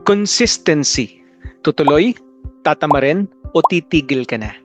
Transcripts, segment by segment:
Consistency. Tutuloy, tatama rin, o titigil ka na.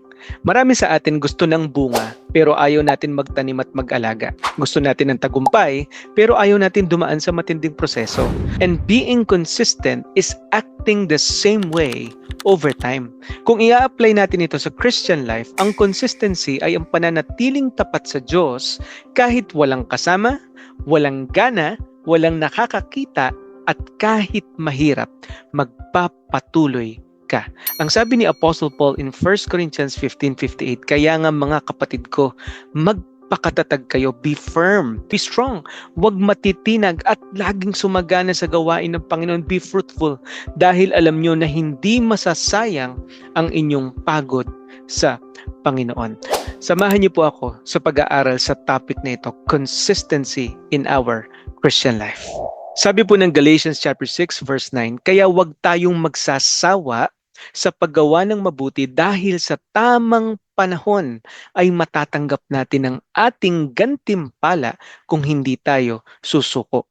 Marami sa atin gusto ng bunga pero ayaw natin magtanim at mag-alaga. Gusto natin ng tagumpay pero ayaw natin dumaan sa matinding proseso. And being consistent is acting the same way over time. Kung i-apply natin ito sa Christian life, ang consistency ay ang pananatiling tapat sa Diyos kahit walang kasama, walang gana, walang nakakakita, at kahit mahirap, magpapatuloy ka. Ang sabi ni Apostle Paul in 1 Corinthians 15:58, kaya nga mga kapatid ko, magpakatatag kayo, be firm, be strong, huwag matitinag at laging sumagana sa gawain ng Panginoon, be fruitful, dahil alam nyo na hindi masasayang ang inyong pagod sa Panginoon. Samahan niyo po ako sa pag-aaral sa topic na ito, consistency in our Christian life. Sabi po ng Galatians chapter 6 verse 9, kaya huwag tayong magsasawa sa paggawa ng mabuti dahil sa tamang panahon ay matatanggap natin ang ating gantimpala kung hindi tayo susuko.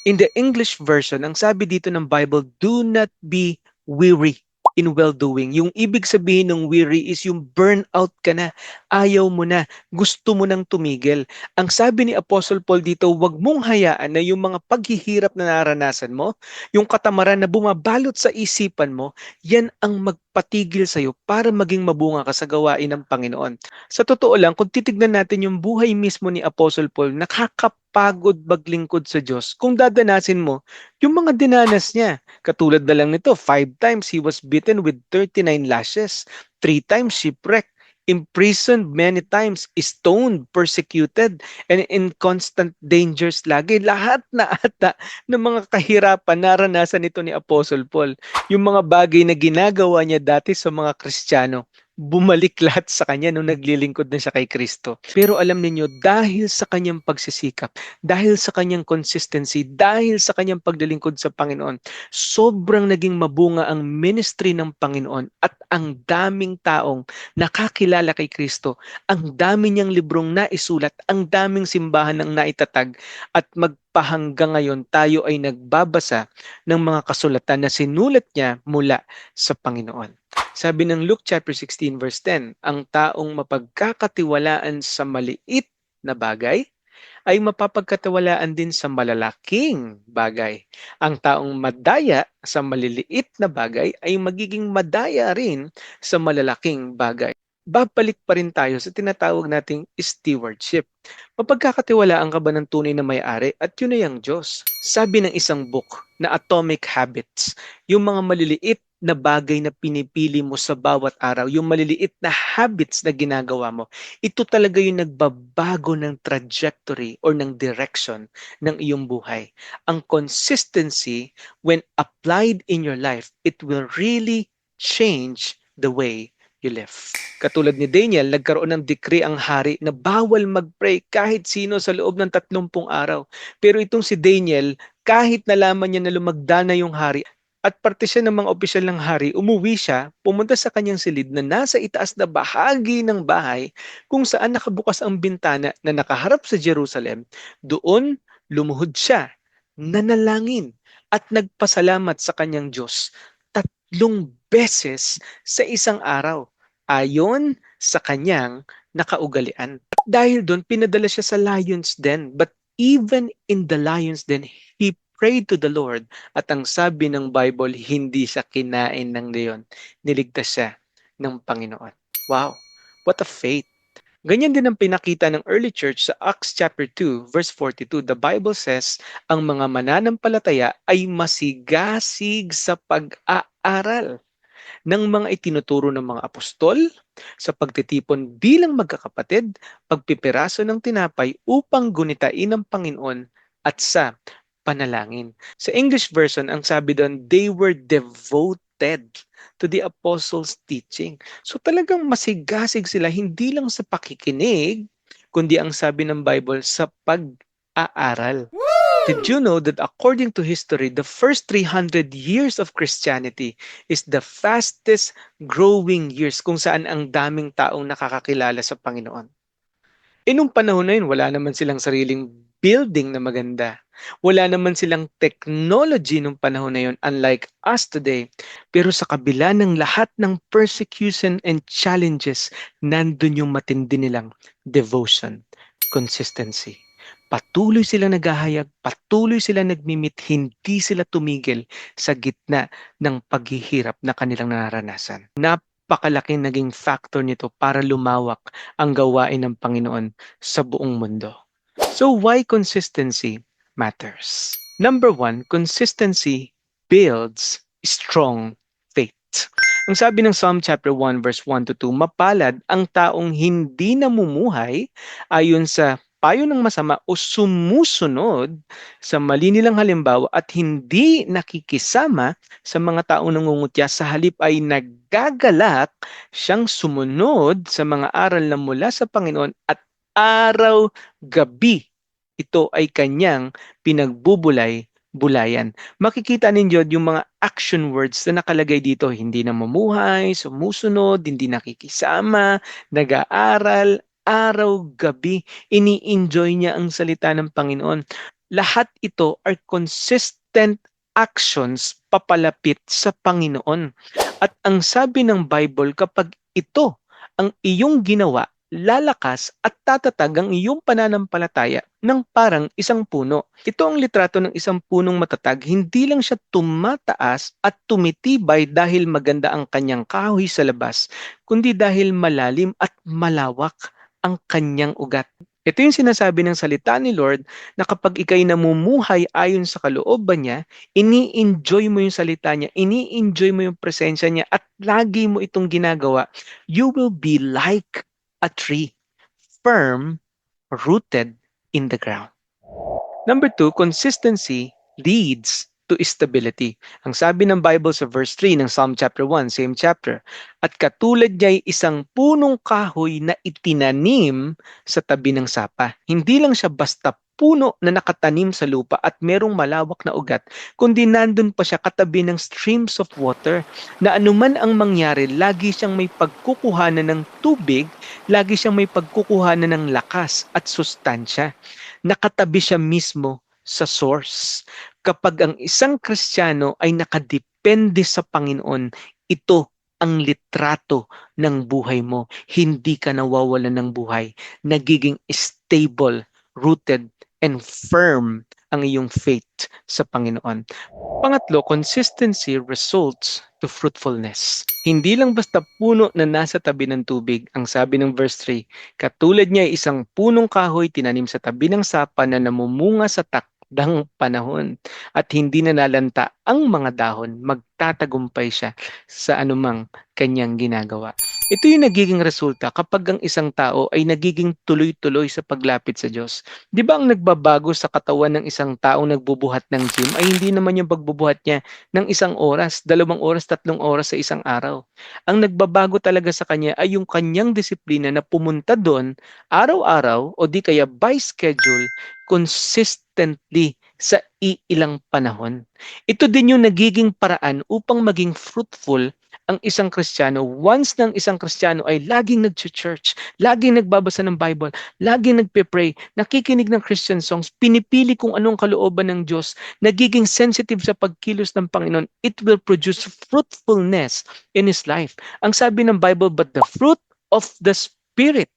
In the English version, ang sabi dito ng Bible, do not be weary in well-doing. Yung ibig sabihin ng weary is yung burnout ka na, ayaw mo na, gusto mo nang tumigil. Ang sabi ni Apostle Paul dito, huwag mong hayaan na yung mga paghihirap na naranasan mo, yung katamaran na bumabalot sa isipan mo, yan ang magpatigil sa'yo para maging mabunga ka sa gawain ng Panginoon. Sa totoo lang, kung titignan natin yung buhay mismo ni Apostle Paul, nakakapagod maglingkod sa Diyos. Kung dadanasin mo, yung mga dinanas niya, katulad na lang nito, 5 times he was beaten with 39 lashes, 3 times shipwrecked, imprisoned many times, stoned, persecuted, and in constant dangers lagi. Lahat na ata ng mga kahirapan naranasan nito ni Apostle Paul. Yung mga bagay na ginagawa niya dati sa mga Kristiyano, bumalik lahat sa kanya nung naglilingkod na siya kay Kristo. Pero alam niyo, dahil sa kanyang pagsisikap, dahil sa kanyang consistency, dahil sa kanyang paglilingkod sa Panginoon, sobrang naging mabunga ang ministry ng Panginoon at ang daming taong nakakilala kay Kristo, ang dami niyang librong naisulat, ang daming simbahan ng naitatag, at magpahanggang ngayon tayo ay nagbabasa ng mga kasulatan na sinulat niya mula sa Panginoon. Sabi ng Luke chapter 16 verse 10, ang taong mapagkakatiwalaan sa maliit na bagay ay mapapagkatiwalaan din sa malalaking bagay. Ang taong madaya sa maliliit na bagay ay magiging madaya rin sa malalaking bagay. Babalik pa rin tayo sa tinatawag nating stewardship. Mapagkakatiwalaan ka ba ng tunay na may-ari at yun ay ang Diyos? Sabi ng isang book na Atomic Habits, yung mga maliliit na bagay na pinipili mo sa bawat araw, yung maliliit na habits na ginagawa mo, ito talaga yung nagbabago ng trajectory or ng direction ng iyong buhay. Ang consistency, when applied in your life, it will really change the way you live. Katulad ni Daniel, nagkaroon ng decree ang hari na bawal mag-pray kahit sino sa loob ng 30 araw. Pero itong si Daniel, kahit nalaman niya na lumagda na yung hari, at parte siya ng mga opisyal ng hari, umuwi siya, pumunta sa kanyang silid na nasa itaas na bahagi ng bahay kung saan nakabukas ang bintana na nakaharap sa Jerusalem. Doon, lumuhod siya, nanalangin, at nagpasalamat sa kanyang Diyos 3 beses sa isang araw, ayon sa kanyang nakaugalian. At dahil doon, pinadala siya sa lion's den. But even in the lion's den, he prayed to the Lord, at ang sabi ng Bible, hindi siya kinain ng leon. Niligtas siya ng Panginoon. Wow, what a faith! Ganyan din ang pinakita ng early church sa Acts chapter 2 verse 42. The Bible says, ang mga mananampalataya ay masigasig sa pag-aaral ng mga itinuturo ng mga apostol, sa pagtitipon bilang magkakapatid, pagpipiraso ng tinapay upang gunitain ng Panginoon, at sa panalangin. Sa English version, ang sabi doon, they were devoted to the apostles' teaching. So talagang masigasig sila, hindi lang sa pakikinig, kundi ang sabi ng Bible, sa pag-aaral. Did you know that according to history, the first 300 years of Christianity is the fastest growing years kung saan ang daming taong nakakakilala sa Panginoon? Nung panahon na yun, wala naman silang sariling building na maganda. Wala naman silang technology nung panahon na yun, unlike us today. Pero sa kabila ng lahat ng persecution and challenges, nandun yung matindi nilang devotion, consistency. Patuloy sila naghahayag, patuloy sila nagmimit, hindi sila tumigil sa gitna ng paghihirap na kanilang nararanasan. Napakalaking naging factor nito para lumawak ang gawain ng Panginoon sa buong mundo. So why consistency matters? Number one, consistency builds strong faith. Ang sabi ng Psalm chapter 1 verse 1 to 2, mapalad ang taong hindi namumuhay ayon sa payo ng masama o sumusunod sa mali nilang halimbawa at hindi nakikisama sa mga taong nangungutya, sa halip ay naggagalak siyang sumunod sa mga aral na mula sa Panginoon at araw-gabi ito ay kanyang pinagbubulay-bulayan. Makikita ninyo yung mga action words na nakalagay dito, hindi namumuhay, sumusunod, hindi nakikisama, nag-aaral, araw-gabi, ini-enjoy niya ang salita ng Panginoon. Lahat ito are consistent actions papalapit sa Panginoon. At ang sabi ng Bible, kapag ito ang iyong ginawa, lalakas at tatatag ang iyong pananampalataya ng parang isang puno. Ito ang litrato ng isang punong matatag. Hindi lang siya tumataas at tumitibay dahil maganda ang kanyang kahoy sa labas, kundi dahil malalim at malawak ang kanyang ugat. Ito yung sinasabi ng salita ni Lord na kapag ikay namumuhay ayon sa kalooban niya, ini-enjoy mo yung salita niya, ini-enjoy mo yung presensya niya at lagi mo itong ginagawa, you will be like a tree, firm, rooted in the ground. Number two, consistency leads to stability. Ang sabi ng Bible sa verse 3 ng Psalm chapter 1, same chapter, at katulad niya ay isang punong kahoy na itinanim sa tabi ng sapa. Hindi lang siya basta puno na nakatanim sa lupa at merong malawak na ugat, kundi nandun pa siya katabi ng streams of water na anuman ang mangyari, lagi siyang may pagkukuhanan ng tubig, lagi siyang may pagkukuhanan ng lakas at sustansya. Nakatabi siya mismo sa source. Kapag ang isang Kristiyano ay nakadepende sa Panginoon, ito ang litrato ng buhay mo. Hindi ka nawawalan ng buhay. Nagiging stable, rooted, and firm ang iyong faith sa Panginoon. Pangatlo, consistency results to fruitfulness. Hindi lang basta puno na nasa tabi ng tubig. Ang sabi ng verse 3, katulad niya ay isang punong kahoy tinanim sa tabi ng sapa na namumunga sa takdang panahon at hindi na nalanta ang mga dahon, magtatagumpay siya sa anumang kanyang ginagawa. Ito yung nagiging resulta kapag ang isang tao ay nagiging tuloy-tuloy sa paglapit sa Diyos. Di ba ang nagbabago sa katawan ng isang taong nagbubuhat ng gym ay hindi naman yung pagbubuhat niya ng 1 oras, 2 oras, 3 oras sa isang araw. Ang nagbabago talaga sa kanya ay yung kanyang disiplina na pumunta doon araw-araw o di kaya by schedule, consistently sa iilang panahon. Ito din yung nagiging paraan upang maging fruitful ang isang Kristiyano. Once ng isang Kristiyano ay laging nag-church, laging nagbabasa ng Bible, laging nagpe-pray, nakikinig ng Christian songs, pinipili kung anong kalooban ng Diyos, nagiging sensitive sa pagkilos ng Panginoon, it will produce fruitfulness in his life. Ang sabi ng Bible, but the fruit of the Spirit.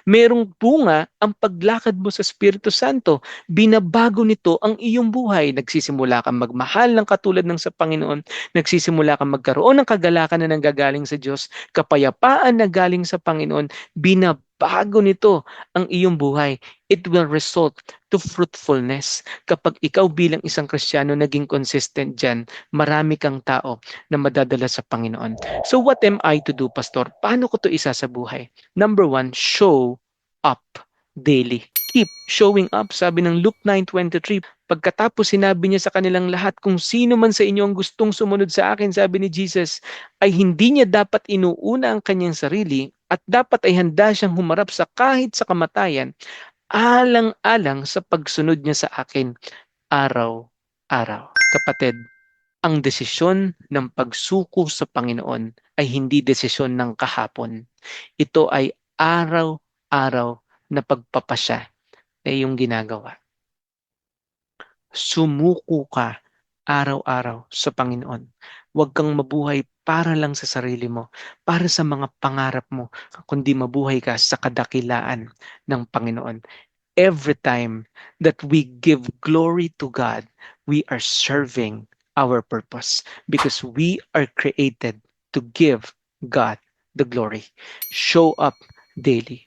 Merong bunga ang paglakad mo sa Espiritu Santo. Binabago nito ang iyong buhay. Nagsisimula kang magmahal ng katulad ng sa Panginoon. Nagsisimula kang magkaroon ng kagalakan na nanggagaling sa Diyos. Kapayapaan na galing sa Panginoon. Binabago nito ang iyong buhay. It will result to fruitfulness. Kapag ikaw bilang isang Kristiyano naging consistent dyan, marami kang tao na madadala sa Panginoon. So what am I to do, Pastor? Paano ko to isa sa buhay? Number one, show up daily. Keep showing up. Sabi ng Luke 9:23, pagkatapos sinabi niya sa kanilang lahat, kung sino man sa inyo ang gustong sumunod sa akin, sabi ni Jesus, ay hindi niya dapat inuuna ang kanyang sarili at dapat ay handa siyang humarap sa kahit sa kamatayan, alang-alang sa pagsunod niya sa akin araw-araw. Kapatid, ang desisyon ng pagsuko sa Panginoon ay hindi desisyon ng kahapon. Ito ay araw-araw na pagpapasya na iyong ginagawa. Sumuko ka araw-araw sa Panginoon. Huwag kang mabuhay para lang sa sarili mo, para sa mga pangarap mo, kundi mabuhay ka sa kadakilaan ng Panginoon. Every time that we give glory to God, we are serving our purpose because we are created to give God the glory. Show up daily.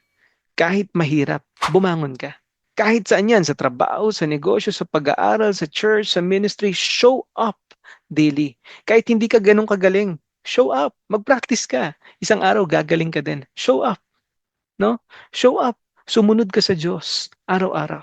Kahit mahirap, bumangon ka. Kahit saan yan, sa trabaho, sa negosyo, sa pag-aaral, sa church, sa ministry, show up daily. Kahit hindi ka ganun kagaling, show up. Mag-practice ka. Isang araw, gagaling ka din. Show up. No? Show up. Sumunod ka sa Diyos araw-araw.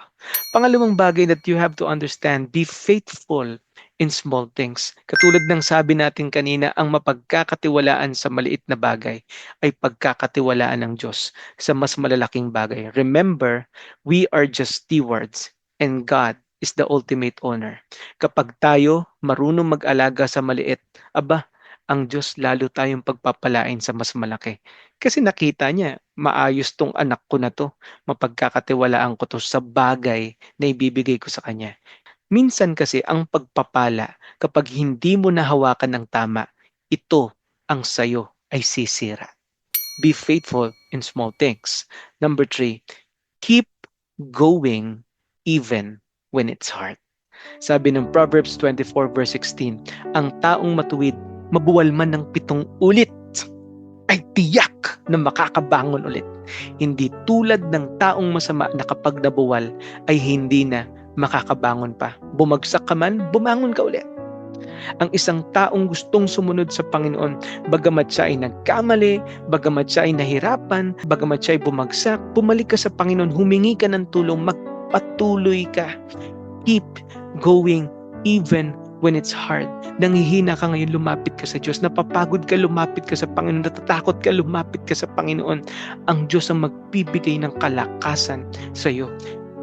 Pangalawang bagay that you have to understand, be faithful in small things. Katulad ng sabi natin kanina, ang mapagkakatiwalaan sa maliit na bagay ay pagkakatiwalaan ng Diyos sa mas malalaking bagay. Remember, we are just stewards and God is the ultimate owner. Kapag tayo marunong mag-alaga sa maliit, aba, ang Diyos lalo tayong pagpapalain sa mas malaki. Kasi nakita niya, maayos tong anak ko na to. Mapagkakatiwalaan ko to sa bagay na ibibigay ko sa kanya. Minsan kasi ang pagpapala, kapag hindi mo nahawakan ng tama, ito ang sayo ay sisira. Be faithful in small things. Number 3, keep going even when it's hard. Sabi ng Proverbs 24 verse 16, ang taong matuwid, mabuwal man ng 7 ulit, ay tiyak na makakabangon ulit. Hindi tulad ng taong masama na kapag nabuwal ay hindi na makakabangon pa. Bumagsak ka man, bumangon ka ulit. Ang isang taong gustong sumunod sa Panginoon, bagamat siya ay nagkamali, bagamat siya ay nahirapan, bagamat siya ay bumagsak, bumalik ka sa Panginoon, humingi ka ng tulong, magpatuloy ka. Keep going even when it's hard. Nanghihina ka ngayon, lumapit ka sa Diyos. Napapagod ka, lumapit ka sa Panginoon. Natatakot ka, lumapit ka sa Panginoon. Ang Diyos ang magbibigay ng kalakasan sa iyo.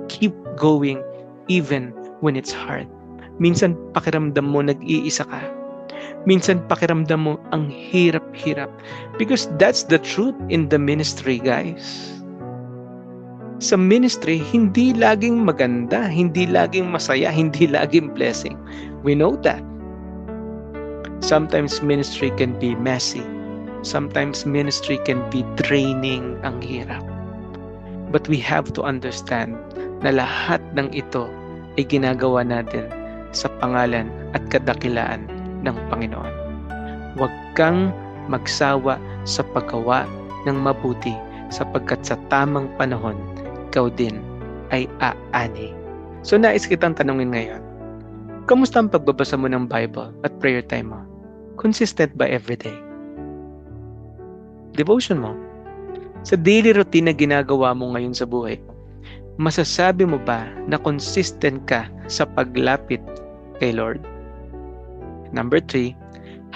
Keep going even when it's hard. Minsan pakiramdam mo nag-iisa ka. Minsan pakiramdam mo ang hirap-hirap. Because that's the truth in the ministry, guys. Sa ministry, hindi laging maganda, hindi laging masaya, hindi laging blessing. We know that. Sometimes ministry can be messy. Sometimes ministry can be draining, ang hirap. But we have to understand na lahat ng ito ay ginagawa natin sa pangalan at kadakilaan ng Panginoon. Huwag kang magsawa sa paggawa ng mabuti sapagkat sa tamang panahon, ikaw din ay aani. So nais kitang tanungin ngayon, kamusta ang pagbabasa mo ng Bible at prayer time mo? Consistent ba everyday? Devotion mo? Sa daily routine na ginagawa mo ngayon sa buhay, masasabi mo ba na consistent ka sa paglapit kay Lord? Number 3,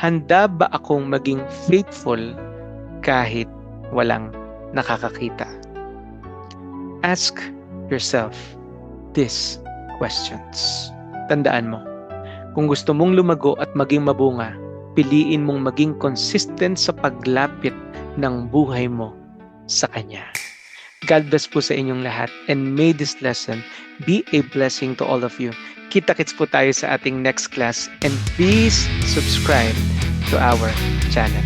handa ba akong maging faithful kahit walang nakakakita? Ask yourself these questions. Tandaan mo, kung gusto mong lumago at maging mabunga, piliin mong maging consistent sa paglapit ng buhay mo sa Kanya. God bless po sa inyong lahat, and may this lesson be a blessing to all of you. Kita-kits po tayo sa ating next class, and please subscribe to our channel.